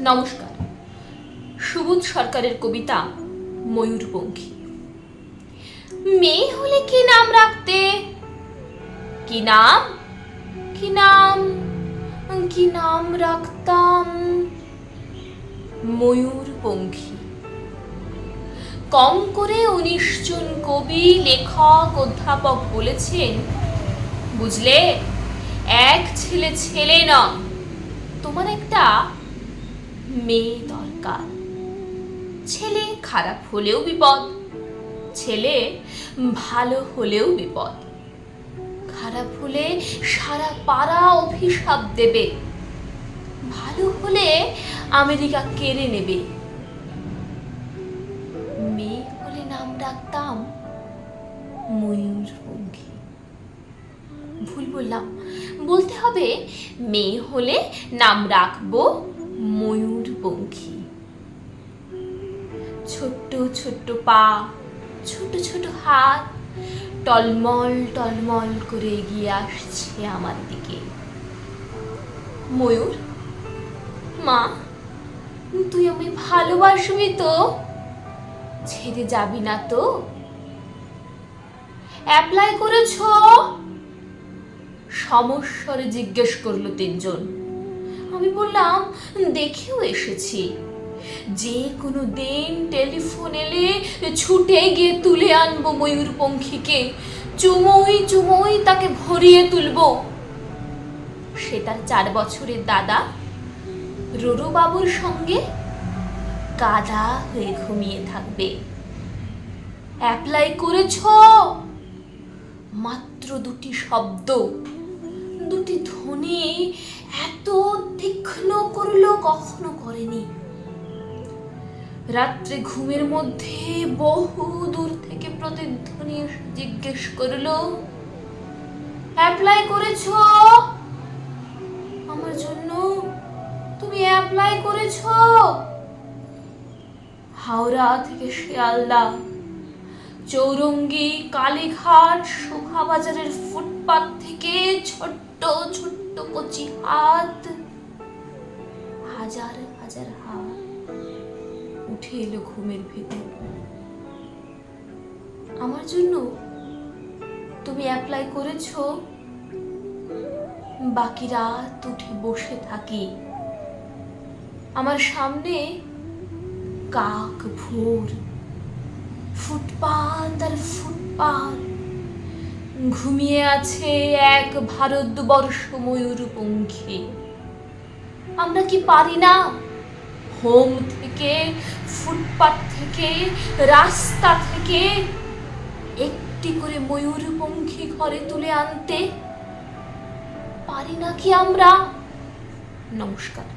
নমস্কার। সুবোধ সরকারের কবিতা ময়ূরপঙ্খী। মেয়ে হলে কি নাম রাখতে? কি নাম কি নাম কি নাম রাখতাম? ময়ূরপঙ্খী। কম করে 19 জন কবি, লেখক, অধ্যাপক বলেছেন, বুঝলে, এক ছেলে ছেলে নয়, তোমার একটা মেয়ে দরকার। ছেলে খারাপ হলেও বিপদ, ছেলে ভালো হলেও বিপদ। খারাপ হলে সারা পাড়া অভিশাপ দেবে, ভালো হলে আমেরিকা কেড়ে নেবে। মেয়ে হলে নাম রাখতাম ময়ূরপঙ্খী। ভুল বললাম, বলতে হবে মেয়ে হলে নাম রাখবো ময়ূরপঙ্খী। ছোট্ট ছোট্ট পা, ছোট ছোট হাত, টলমল টলমল করে এগিয়ে আসছে আমার দিকে। ময়ূর, মা, তুই আমায় ভালোবাসবি তো? ছেড়ে যাবি না তো? অ্যাপ্লাই করেছো? সমস্বরে জিজ্ঞেস করলো 3 জন। আমি বললাম, দেখেও এসেছি। যে কোনো দিন টেলিফোন এলে ছুটে গিয়ে তুলে আনবো ময়ূরপঙ্খীকে, চুমোই চুমোই তাকে ভরিয়ে তুলবো। সে তার 4 বছরের দাদা রোরো বাবুর সঙ্গে গাধা হয়ে ঘুমিয়ে থাকবে। অ্যাপ্লাই করেছো? মাত্র 2টি শব্দ, 2টি ধ্বনি এত তীক্ষ্ণ করলো কখনো করেনি। রাত্রে ঘুমের মধ্যে বহু দূর থেকে প্রতিধ্বনি জিজ্ঞেস করলো, অ্যাপ্লাই করেছো? আমার জন্য তুমি অ্যাপ্লাই করেছো? হাওড়া থেকে শিয়ালদা, চৌরঙ্গি, কালীঘাট, শোভাবাজারের ফুটপাত থেকে ছোট্ট ছোট্ট কচি হাত, হাজার হাজার হাত উঠে এলো ঘুমের ভেতর। আমার জন্য তুমি অ্যাপ্লাই করেছো? বাকি রাত উঠে বসে থাকি। আমার সামনে কাক ভোর, ফুটপাত আর ফুটপাত, ঘুমিয়ে আছে এক ভারতবর্ষ ময়ূরপঙ্খী। আমরা কি পারি না হোম থেকে, ফুটপাত থেকে, রাস্তা থেকে একটি করে ময়ূরপঙ্খী ঘরে তুলে আনতে? পারি না কি আমরা? নমস্কার।